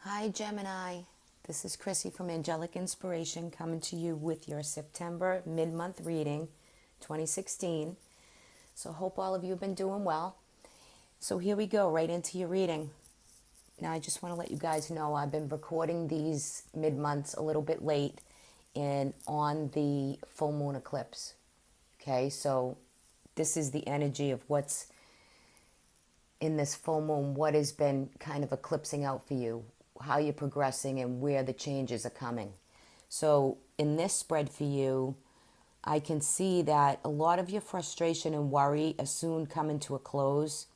Hi, Gemini. This is Chrissy from Angelic Inspiration coming to you with your September mid-month reading 2016. So hope all of you have been doing well. So here we go, right into your reading. Now I just want to let you guys know I've been recording these mid-months a little bit late and on the full moon eclipse. Okay, so this is the energy of what's in this full moon, what has been kind of eclipsing out for you, how you're progressing and where the changes are coming. So in this spread for you, I can see that a lot of your frustration and worry are soon coming to a close.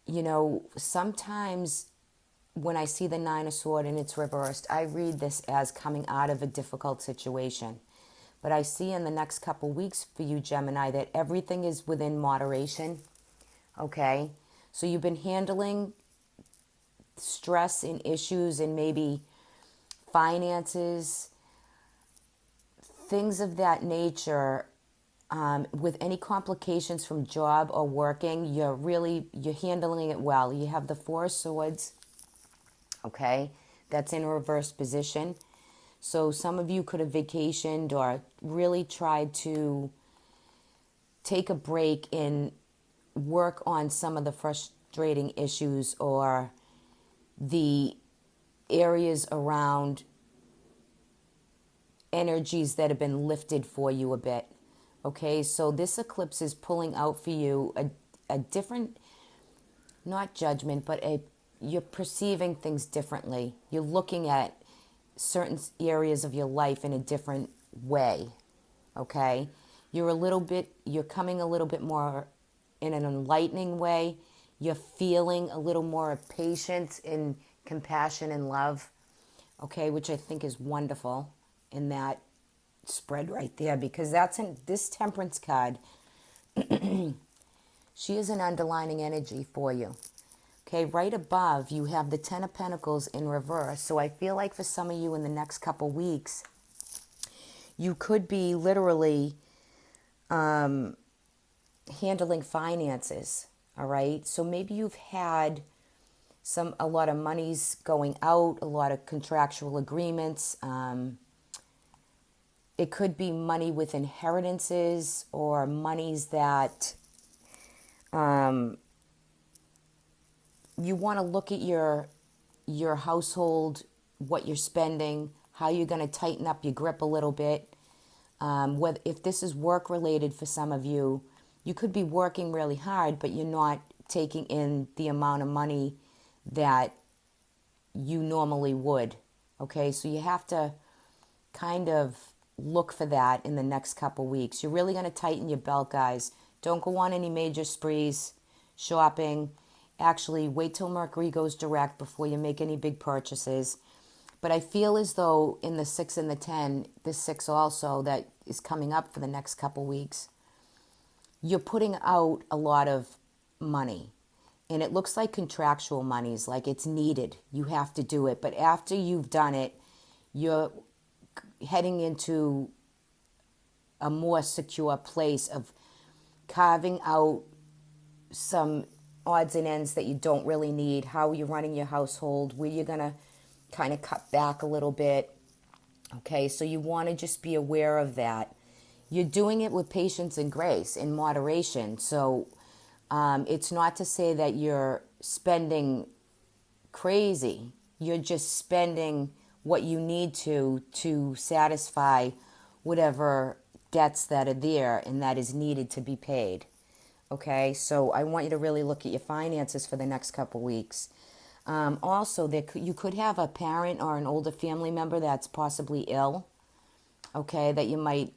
You know, sometimes when I see the Nine of Swords and it's reversed, I read this as coming out of a difficult situation. But I see in the next couple weeks for you, Gemini, that everything is within moderation. Okay? So you've been handling stress and issues and maybe finances, things of that nature. With any complications from job or working, you're handling it well. You have the Four of Swords, okay, that's in a reverse position. So some of you could have vacationed or really tried to take a break and work on some of the frustrating issues or the areas around energies that have been lifted for you a bit. Okay, so this eclipse is pulling out for you a different, not judgment, but you're perceiving things differently. You're looking at certain areas of your life in a different way. Okay, you're coming a little bit more in an enlightening way. You're feeling a little more of patience and compassion and love, okay, which I think is wonderful in that spread right there, because that's in this Temperance card. She is an underlining energy for you. Okay, right above you have the Ten of Pentacles in reverse. So I feel like for some of you in the next couple weeks, you could be literally handling finances. All right, so maybe you've had a lot of monies going out, a lot of contractual agreements. It could be money with inheritances or monies that you want to look at your household, what you're spending, how you're going to tighten up your grip a little bit. If this is work related for some of you, you could be working really hard, but you're not taking in the amount of money that you normally would. Okay, so you have to kind of look for that in the next couple weeks. You're really going to tighten your belt, guys. Don't go on any major sprees, shopping. Actually, wait till Mercury goes direct before you make any big purchases. But I feel as though in the 6 and the 10, this 6 also that is coming up for the next couple weeks, you're putting out a lot of money. And it looks like contractual monies, like it's needed. You have to do it. But after you've done it, you're heading into a more secure place of carving out some odds and ends that you don't really need, how you're running your household, where you're going to kind of cut back a little bit. Okay, so you want to just be aware of that. You're doing it with patience and grace in moderation. So it's not to say that you're spending crazy. You're just spending what you need to satisfy whatever debts that are there and that is needed to be paid. Okay, so I want you to really look at your finances for the next couple weeks. Also, you could have a parent or an older family member that's possibly ill, okay, that you might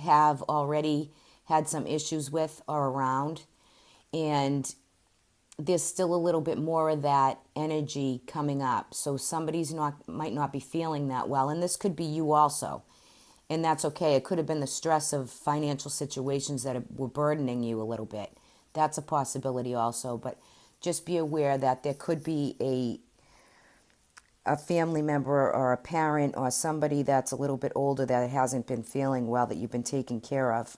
have already had some issues with or around. And there's still a little bit more of that energy coming up. So might not be feeling that well. And this could be you also. And that's okay. It could have been the stress of financial situations that were burdening you a little bit. That's a possibility also. But just be aware that there could be a family member or a parent or somebody that's a little bit older that hasn't been feeling well that you've been taking care of.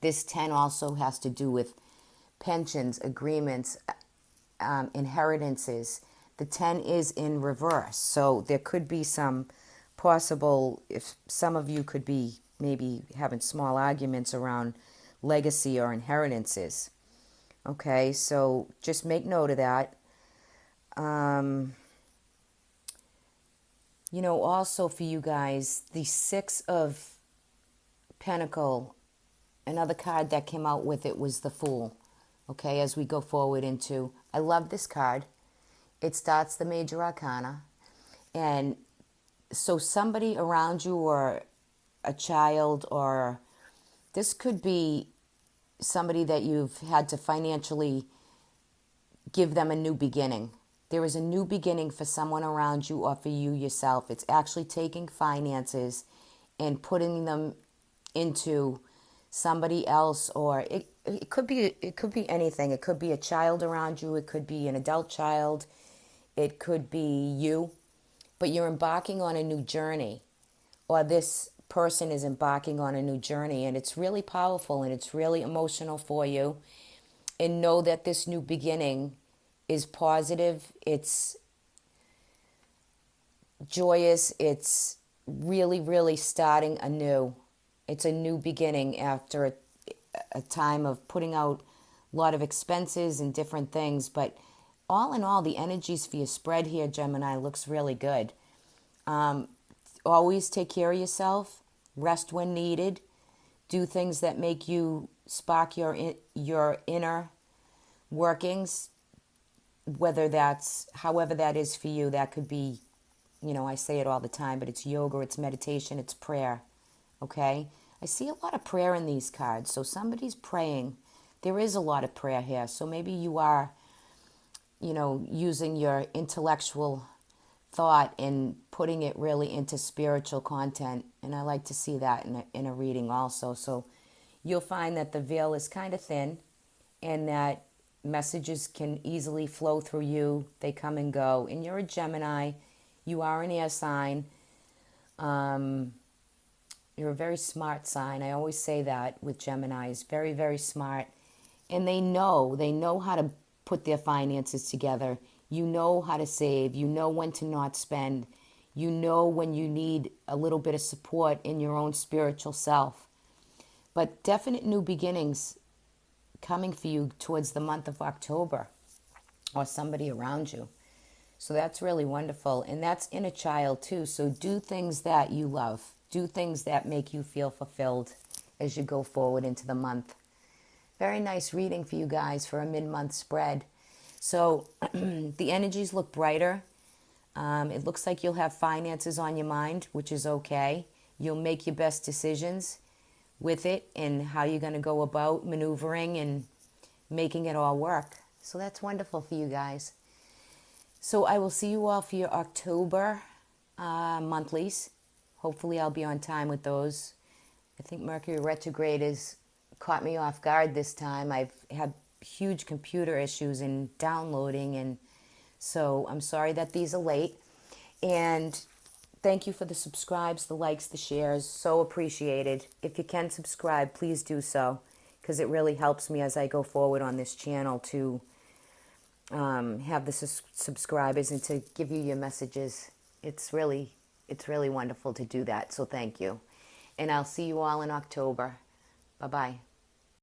This 10 also has to do with pensions, agreements, inheritances the 10 is in reverse. So there could be some possible, if some of you could be maybe having small arguments around legacy or inheritances. Okay, so just make note of that. You know, also for you guys, the Six of Pentacle, another card that came out with it was the Fool. Okay, as we go forward into, I love this card. It starts the major arcana. And so somebody around you, or a child, or this could be somebody that you've had to financially give them a new beginning. There is a new beginning for someone around you or for you yourself. It's actually taking finances and putting them into somebody else, or it could be anything. It could be a child around you. It could be an adult child. It could be you. But you're embarking on a new journey, or this person is embarking on a new journey, and it's really powerful and it's really emotional for you. And know that this new beginning is positive, it's joyous, it's really, really starting anew. It's a new beginning after a time of putting out a lot of expenses and different things. But all in all, the energies for your spread here, Gemini, looks really good. Always take care of yourself, rest when needed, do things that make you spark your inner workings, whether that's however that is for you. That could be, you know, I say it all the time, but it's yoga, it's meditation, it's prayer. Okay, I see a lot of prayer in these cards, so somebody's praying. There is a lot of prayer here, so maybe you are, you know, using your intellectual thought and putting it really into spiritual content, and I like to see that in a reading also. So you'll find that the veil is kind of thin, and that messages can easily flow through you. They come and go. And you're a Gemini. You are an air sign. You're a very smart sign. I always say that with Geminis. Very, very smart. And they know how to put their finances together. You know how to save. You know when to not spend. You know when you need a little bit of support in your own spiritual self. But definite new beginnings coming for you towards the month of October, or somebody around you. So that's really wonderful. And that's inner child too. So do things that you love. Do things that make you feel fulfilled as you go forward into the month. Very nice reading for you guys for a mid-month spread. So the energies look brighter. It looks like you'll have finances on your mind, which is okay. You'll make your best decisions with it and how you're going to go about maneuvering and making it all work. So that's wonderful for you guys. So I will see you all for your October monthlies. Hopefully I'll be on time with those. I think Mercury retrograde has caught me off guard this time. I've had huge computer issues in downloading, and so I'm sorry that these are late. And thank you for the subscribes, the likes, the shares. So appreciated. If you can subscribe, please do so, because it really helps me as I go forward on this channel to have the subscribers and to give you your messages. It's really wonderful to do that. So thank you. And I'll see you all in October. Bye-bye.